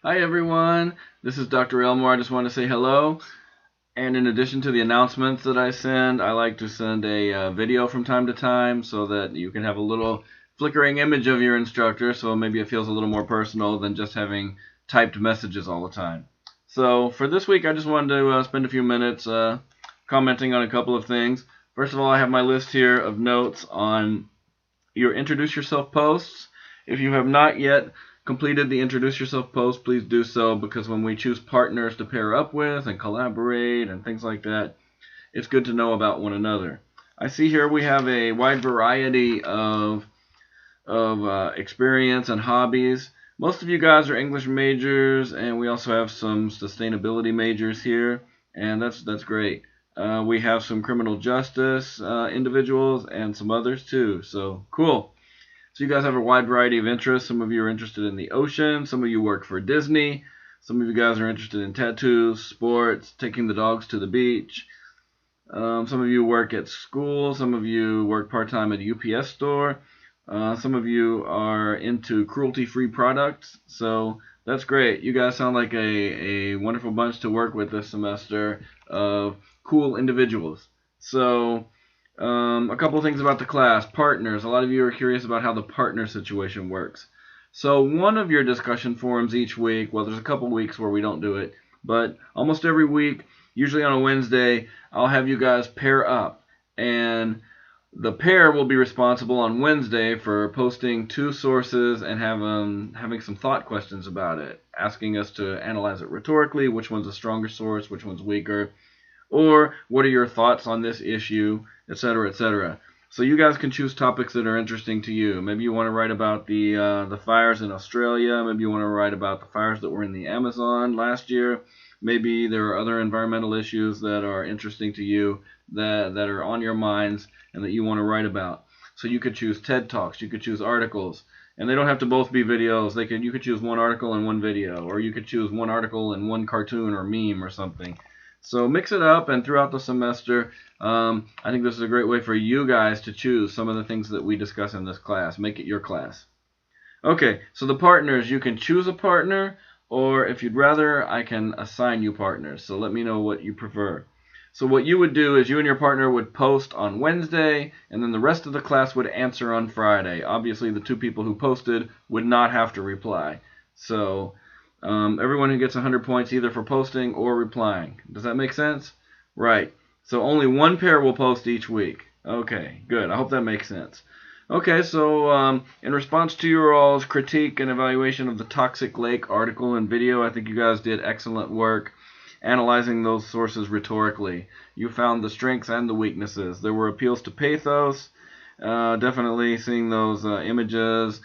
Hi everyone, this is Dr. Elmore. I just want to say hello. And in addition to the announcements that I send, I like to send a video from time to time so that you can have a little flickering image of your instructor, so maybe it feels a little more personal than just having typed messages all the time. So for this week, I just wanted to spend a few minutes commenting on a couple of things. First of all, I have my list here of notes on your Introduce Yourself posts. If you have not yet completed the Introduce Yourself post, please do so, because when we choose partners to pair up with and collaborate and things like that, it's good to know about one another. I see here we have a wide variety of experience and hobbies. Most of you guys are English majors, and we also have some sustainability majors here, and that's great. We have some criminal justice individuals and some others too, so cool. So you guys have a wide variety of interests. Some of you are interested in the ocean. Some of you work for Disney. Some of you guys are interested in tattoos, sports, taking the dogs to the beach. Some of you work at school. Some of you work part-time at a UPS store. Some of you are into cruelty-free products. So that's great. You guys sound like a wonderful bunch to work with this semester of cool individuals. So a couple of things about the class. Partners. A lot of you are curious about how the partner situation works. So one of your discussion forums each week, well, there's a couple weeks where we don't do it, but almost every week, usually on a Wednesday, I'll have you guys pair up. And the pair will be responsible on Wednesday for posting two sources and having some thought questions about it, asking us to analyze it rhetorically, which one's a stronger source, which one's weaker, or what are your thoughts on this issue, etc., etc. So you guys can choose topics that are interesting to you. Maybe you want to write about the fires in Australia. Maybe you want to write about the fires that were in the Amazon last year. Maybe there are other environmental issues that are interesting to you that are on your minds and that you want to write about. So you could choose TED Talks. You could choose articles. And they don't have to both be videos. You could choose one article and one video, or you could choose one article and one cartoon or meme or something. So mix it up, and throughout the semester, I think this is a great way for you guys to choose some of the things that we discuss in this class. Make it your class. Okay, so the partners, you can choose a partner, or if you'd rather, I can assign you partners. So let me know what you prefer. So what you would do is you and your partner would post on Wednesday, and then the rest of the class would answer on Friday. Obviously, the two people who posted would not have to reply. So everyone who gets 100 points either for posting or replying. Does that make sense? Right. So only one pair will post each week. Okay, good. I hope that makes sense. Okay, so in response to your all's critique and evaluation of the Toxic Lake article and video, I think you guys did excellent work analyzing those sources rhetorically. You found the strengths and the weaknesses. There were appeals to pathos, definitely seeing those images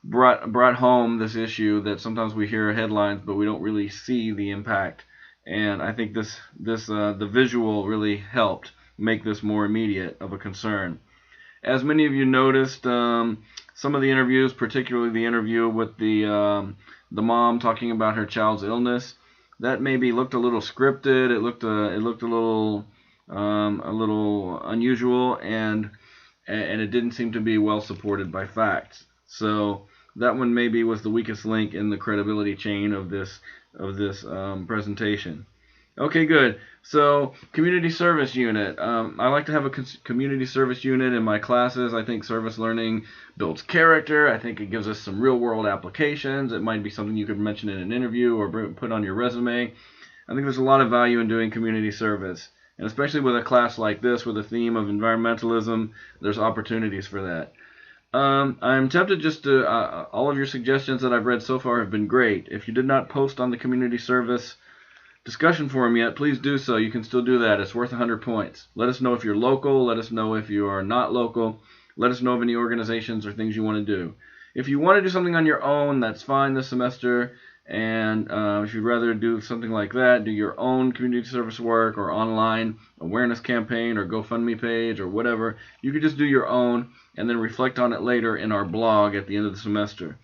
brought home this issue that sometimes we hear headlines, but we don't really see the impact. And I think the visual really helped make this more immediate of a concern. As many of you noticed, some of the interviews, particularly the interview with the mom talking about her child's illness, that maybe looked a little scripted. It looked a little unusual, and it didn't seem to be well supported by facts. So that one maybe was the weakest link in the credibility chain of this presentation. Okay, good. So community service unit. I like to have a community service unit in my classes. I think service learning builds character. I think it gives us some real world applications. It might be something you could mention in an interview or put on your resume. I think there's a lot of value in doing community service. And especially with a class like this with a theme of environmentalism, there's opportunities for that. I'm tempted just to, all of your suggestions that I've read so far have been great. If you did not post on the community service discussion forum yet, please do so. You can still do that. It's worth 100 points. Let us know if you're local. Let us know if you are not local. Let us know of any organizations or things you want to do. If you want to do something on your own, that's fine this semester. And if you'd rather do something like that, do your own community service work or online awareness campaign or GoFundMe page or whatever, you could just do your own and then reflect on it later in our blog at the end of the semester.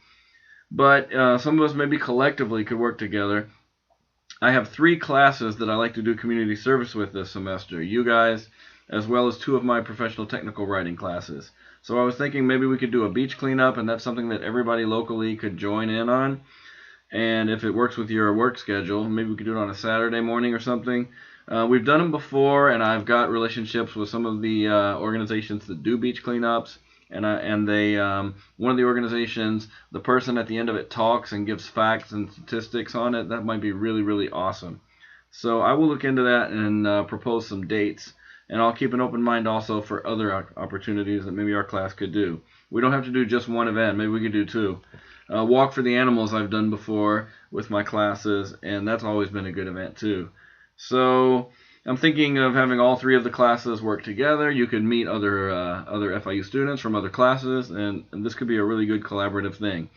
But some of us maybe collectively could work together. I have 3 classes that I like to do community service with this semester. You guys, as well as 2 of my professional technical writing classes. So I was thinking maybe we could do a beach cleanup, and that's something that everybody locally could join in on. And if it works with your work schedule, maybe we could do it on a Saturday morning or something. We've done them before, and I've got relationships with some of the organizations that do beach cleanups. And they one of the organizations, the person at the end of it talks and gives facts and statistics on it. That might be really, really awesome. So I will look into that and propose some dates. And I'll keep an open mind also for other opportunities that maybe our class could do. We don't have to do just one event. Maybe we could do two. Walk for the Animals I've done before with my classes, and that's always been a good event too. So I'm thinking of having all three of the classes work together. You could meet other FIU students from other classes, and this could be a really good collaborative thing.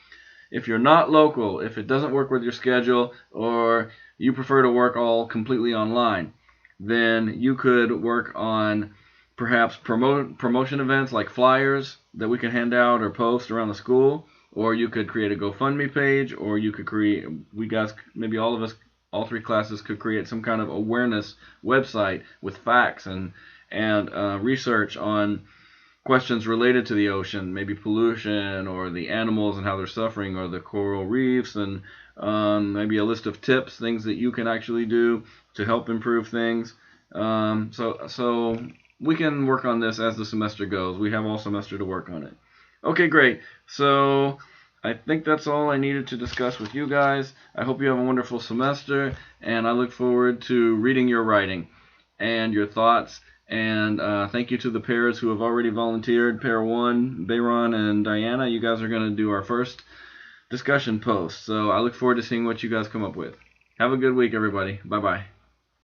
If you're not local, if it doesn't work with your schedule, or you prefer to work all completely online, then you could work on perhaps promotion events like flyers that we can hand out or post around the school, or you could create a GoFundMe page, or you could create, maybe all of us, all three classes could create some kind of awareness website with facts and research on questions related to the ocean, maybe pollution or the animals and how they're suffering, or the coral reefs, and maybe a list of tips, things that you can actually do to help improve things. So we can work on this as the semester goes. We have all semester to work on it. Okay, great. So I think that's all I needed to discuss with you guys. I hope you have a wonderful semester, and I look forward to reading your writing and your thoughts. And thank you to the pairs who have already volunteered. Pair 1, Bayron and Diana, you guys are going to do our first discussion post. So I look forward to seeing what you guys come up with. Have a good week, everybody. Bye-bye.